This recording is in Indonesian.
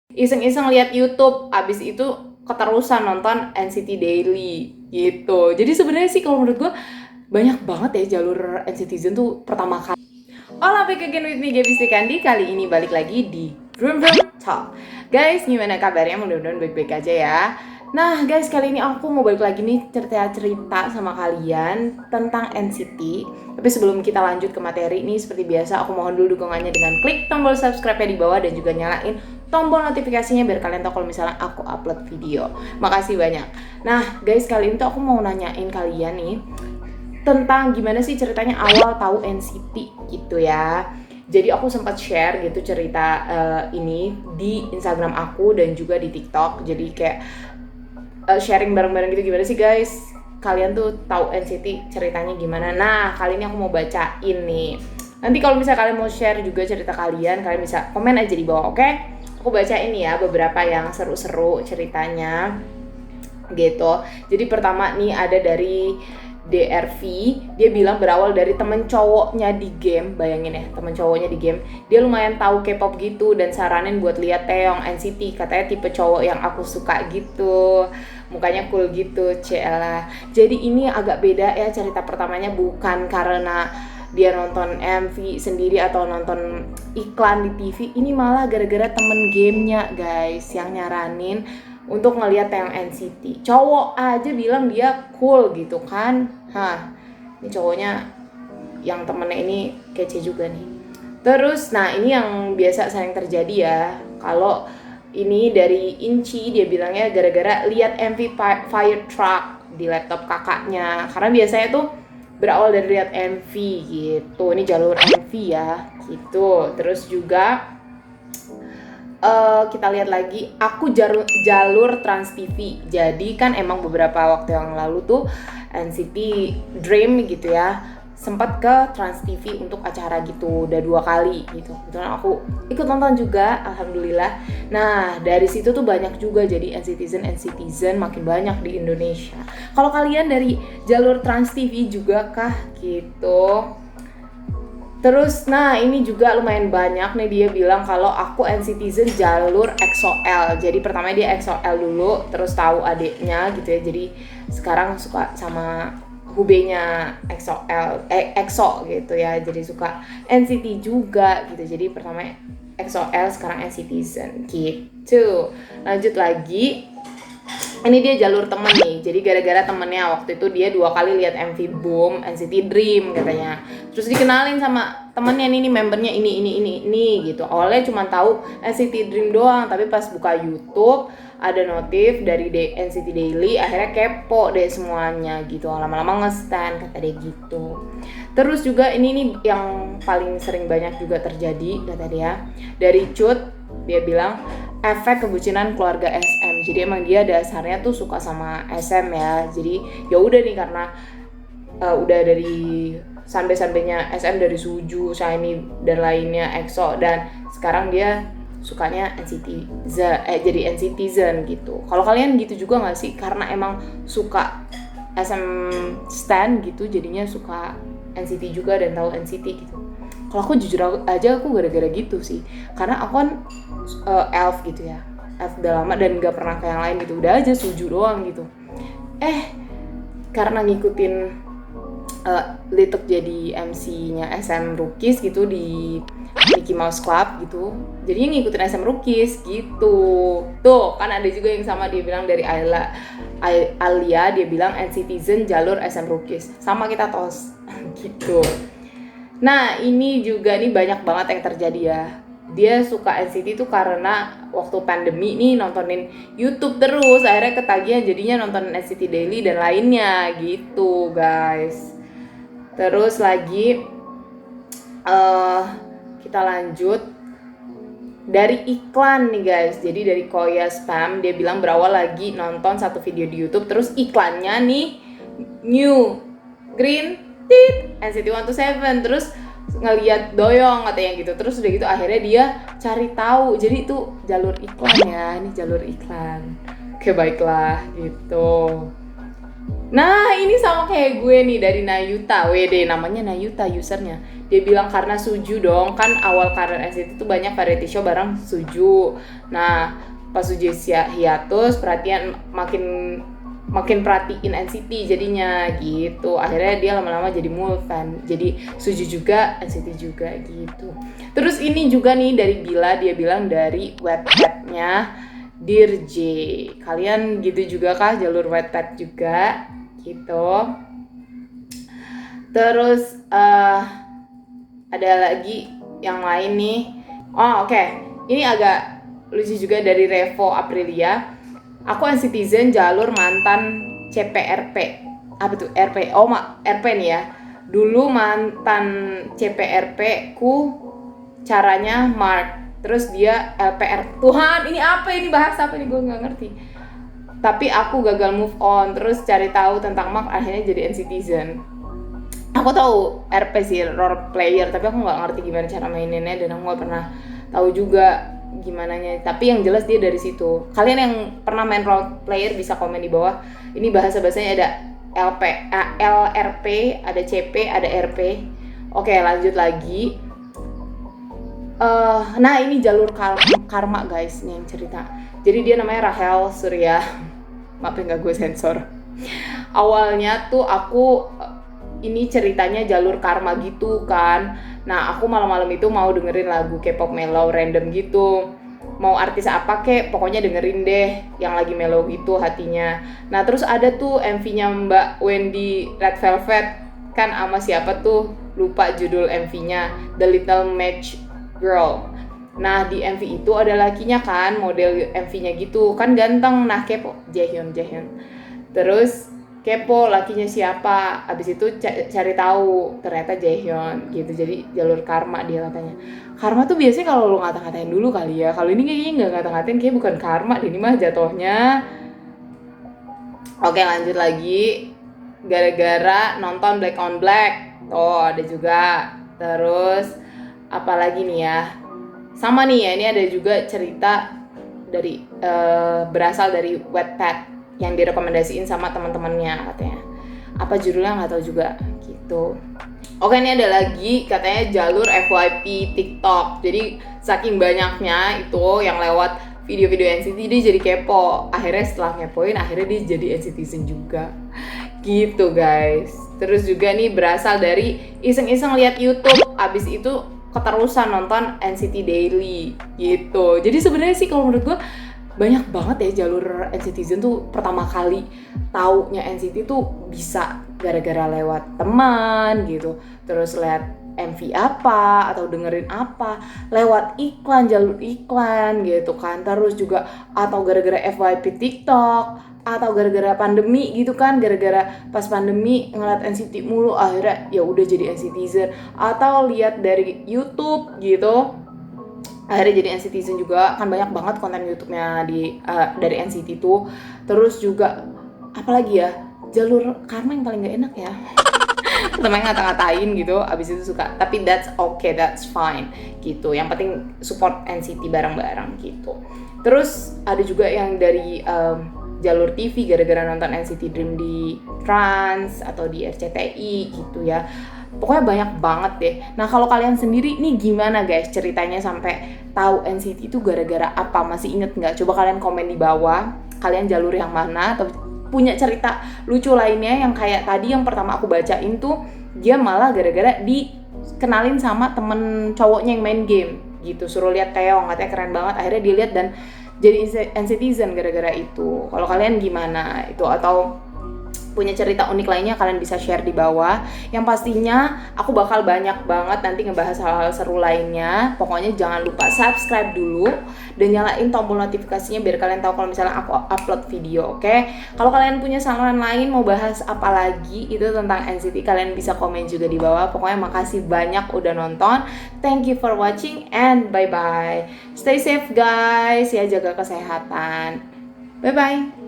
iseng-iseng lihat YouTube, abis itu keterusan nonton NCT Daily gitu. Jadi sebenarnya sih kalau menurut gue banyak banget ya jalur NCTzen tuh pertama kali. Hola, back again with me Gaby Srikandi. Kali ini balik lagi di Vroom Vroom Talk. Guys, gimana kabarnya? Mudah-mudahan baik-baik aja ya. Nah guys, kali ini aku mau balik lagi nih cerita sama kalian tentang NCT. Tapi sebelum kita lanjut ke materi nih, seperti biasa aku mohon dulu dukungannya dengan klik tombol subscribe di bawah dan juga nyalain tombol notifikasinya biar kalian tahu kalau misalnya aku upload video. Makasih banyak. Nah guys, kali ini tuh aku mau nanyain kalian nih tentang gimana sih ceritanya awal tahu NCT gitu ya. Jadi aku sempat share gitu cerita ini di Instagram aku dan juga di TikTok. Jadi kayak sharing bareng-bareng gitu, gimana sih guys kalian tuh tahu NCT ceritanya gimana. Nah kali ini aku mau bacain nih. Nanti kalau misalnya kalian mau share juga cerita kalian bisa komen aja di bawah, oke? Aku bacain ya beberapa yang seru-seru ceritanya gitu. Jadi pertama nih ada dari DRV, dia bilang berawal dari temen cowoknya di game. Bayangin ya, temen cowoknya di game, dia lumayan tahu K-pop gitu dan saranin buat lihat Taeyong NCT, katanya tipe cowok yang aku suka gitu, mukanya cool gitu, celah. Jadi ini agak beda ya, cerita pertamanya bukan karena dia nonton MV sendiri atau nonton iklan di TV, ini malah gara-gara temen gamenya guys yang nyaranin untuk ngelihat yang NCT. Cowok aja bilang dia cool gitu kan. Ini cowoknya yang temennya ini kece juga nih. Terus nah ini yang biasa sering terjadi ya. Kalau ini dari Inci, dia bilangnya gara-gara lihat MV Fire Truck di laptop kakaknya. Karena biasanya tuh berawal dari lihat MV gitu. Ini jalur MV ya gitu. Terus juga kita lihat lagi, aku jalur Trans TV. Jadi kan emang beberapa waktu yang lalu tuh NCT Dream gitu ya sempat ke Trans TV untuk acara gitu, udah 2 kali gitu. Kebetulan aku ikut nonton juga, alhamdulillah. Nah dari situ tuh banyak juga jadi NCTzen makin banyak di Indonesia. Kalau kalian dari jalur Trans TV juga kah gitu? Terus nah ini juga lumayan banyak nih, dia bilang kalau aku NCTzen jalur EXO-L. Jadi pertama dia EXO-L dulu, terus tahu adiknya gitu ya. Jadi sekarang suka sama hubenya EXO gitu ya. Jadi suka NCT juga gitu. Jadi pertama EXO-L, sekarang NCTzen gitu. Lanjut lagi. Ini dia jalur temen nih, jadi gara-gara temennya waktu itu dia 2 kali lihat MV Boom NCT Dream katanya, terus dikenalin sama temennya nih membernya ini gitu. Awalnya cuma tahu NCT Dream doang, tapi pas buka YouTube ada notif dari NCT Daily, akhirnya kepo deh semuanya gitu, lama-lama nge-stan kata dia gitu. Terus juga ini nih yang paling sering banyak juga terjadi kata dia, dari Cut, dia bilang efek kebucinan keluarga SM. Jadi emang dia dasarnya tuh suka sama SM ya. Jadi ya udah nih karena udah dari sampai-sampainya SM, dari Suju, SHINee dan lainnya, EXO, dan sekarang dia sukanya jadi NCTzen gitu. Kalau kalian gitu juga nggak sih? Karena emang suka SM stan gitu, jadinya suka NCT juga dan tahu NCT gitu. Kalau aku jujur aja aku gara-gara gitu sih, karena aku kan elf gitu ya, elf udah lama dan gak pernah kayak yang lain gitu, udah aja Suju doang gitu. Karena ngikutin Lituk jadi MC-nya SM Rookies gitu di Mickey Mouse Club gitu, jadinya ngikutin SM Rookies gitu. Tuh kan ada juga yang sama, dia bilang dari Alia, dia bilang NCTzen jalur SM Rookies, sama kita tos gitu. Nah ini juga nih banyak banget yang terjadi ya. Dia suka NCT itu karena waktu pandemi nih nontonin YouTube terus, akhirnya ketagihan jadinya nonton NCT Daily dan lainnya gitu guys. Terus lagi kita lanjut dari iklan nih guys. Jadi dari Koya Spam, dia bilang berawal lagi nonton satu video di YouTube, terus iklannya nih New Green NCT 127, terus ngeliat Doyoung katanya gitu. Terus udah gitu akhirnya dia cari tahu, jadi itu jalur iklan ya, ini jalur iklan. Oke baiklah gitu. Nah, ini sama kayak gue nih dari Nayuta, WD namanya Nayuta usernya. Dia bilang karena Suju dong, kan awal karir NCT itu banyak variety show bareng Suju. Nah, pas Suju hiatus, perhatian makin makin perhatiin NCT jadinya gitu. Akhirnya dia lama-lama jadi mul fan. Jadi Suju juga, NCT juga gitu. Terus ini juga nih dari Bila, dia bilang dari Wattpad-nya Dear J. Kalian gitu juga kah jalur Wattpad juga? Gitu. Terus ada lagi yang lain nih. Oh oke. Ini agak lucu juga dari Revo Aprilia. Aku Citizen jalur mantan CPRP. Apa tuh RP? Oh RP nih ya. Dulu mantan CPRP ku caranya Mark. Terus dia LPR. Tuhan, ini apa ini, bahasa apa ini, gue nggak ngerti. Tapi aku gagal move on, terus cari tahu tentang Mark, akhirnya jadi Citizen. Aku tahu RP sih, role player, tapi aku nggak ngerti gimana cara maininnya dan aku nggak pernah tahu juga gimana nya. Tapi yang jelas dia dari situ. Kalian yang pernah main role player bisa komen di bawah. Ini bahasa-bahasanya ada LRP, ada CP, ada RP. Oke, lanjut lagi. Nah ini jalur karma guys, nih yang cerita. Jadi dia namanya Rahel Surya. Maaf ya nggak gue sensor. Awalnya tuh aku ini ceritanya jalur karma gitu kan. Nah aku malam-malam itu mau dengerin lagu K-pop mellow random gitu. Mau artis apa kek, pokoknya dengerin deh yang lagi mellow gitu hatinya. Nah terus ada tuh MV-nya Mbak Wendy Red Velvet kan sama siapa tuh, lupa judul MV-nya, The Little Match Girl. Nah di MV itu ada lakinya kan, model MV-nya gitu kan ganteng. Nah kepo Jaehyun. Terus kepo lakinya siapa, abis itu cari tahu ternyata Jaehyun gitu. Jadi jalur karma dia katanya. Karma tuh biasanya kalau lu ngata-ngatain dulu kali ya. Kalau ini kayaknya nggak ngata-ngatain, kayak bukan karma, ini mah jatuhnya. Oke lanjut lagi. Gara-gara nonton Black on Black, oh ada juga. Terus apalagi nih ya, sama nih ya, ini ada juga cerita dari berasal dari Wattpad yang direkomendasiin sama teman-temannya katanya. Apa judulnya nggak tahu juga gitu. Oke, ini ada lagi katanya jalur FYP TikTok. Jadi saking banyaknya itu yang lewat video-video NCT, dia jadi kepo. Akhirnya setelah ngepoin, akhirnya dia jadi NCTzen juga. Gitu guys. Terus juga nih berasal dari iseng-iseng lihat YouTube, abis itu keterusan nonton NCT Daily gitu. Jadi sebenarnya sih kalau menurut gue banyak banget ya jalur NCTzen tuh. Pertama kali taunya NCT tuh bisa gara-gara lewat teman gitu, terus lihat MV apa atau dengerin apa lewat iklan, jalur iklan gitu kan. Terus juga atau gara-gara FYP TikTok, atau gara-gara pandemi gitu kan, gara-gara pas pandemi ngeliat NCT mulu akhirnya ya udah jadi NCTzen, atau lihat dari YouTube gitu akhirnya jadi NCTzen juga kan. Banyak banget konten YouTube-nya dari NCT tuh. Terus juga apalagi ya, jalur karma yang paling gak enak ya. Temen ngata-ngatain gitu, abis itu suka, tapi that's okay, that's fine gitu. Yang penting support NCT bareng-bareng gitu. Terus ada juga yang dari jalur TV gara-gara nonton NCT Dream di Trans atau di RCTI gitu ya. Pokoknya banyak banget deh. Nah kalau kalian sendiri nih gimana guys ceritanya sampai tahu NCT itu gara-gara apa? Masih inget nggak? Coba kalian komen di bawah. Kalian jalur yang mana? Atau punya cerita lucu lainnya yang kayak tadi yang pertama aku bacain tuh, dia malah gara-gara dikenalin sama temen cowoknya yang main game gitu. Suruh lihat Taeyong, katanya keren banget. Akhirnya dilihat dan jadi NCTzen gara-gara itu. Kalau kalian gimana itu, atau punya cerita unik lainnya, kalian bisa share di bawah. Yang pastinya aku bakal banyak banget nanti ngebahas hal-hal seru lainnya. Pokoknya jangan lupa subscribe dulu dan nyalain tombol notifikasinya biar kalian tahu kalau misalnya aku upload video, oke? Kalau kalian punya saran lain mau bahas apa lagi itu tentang NCT, kalian bisa komen juga di bawah. Pokoknya makasih banyak udah nonton. Thank you for watching and bye-bye. Stay safe guys, ya jaga kesehatan. Bye-bye.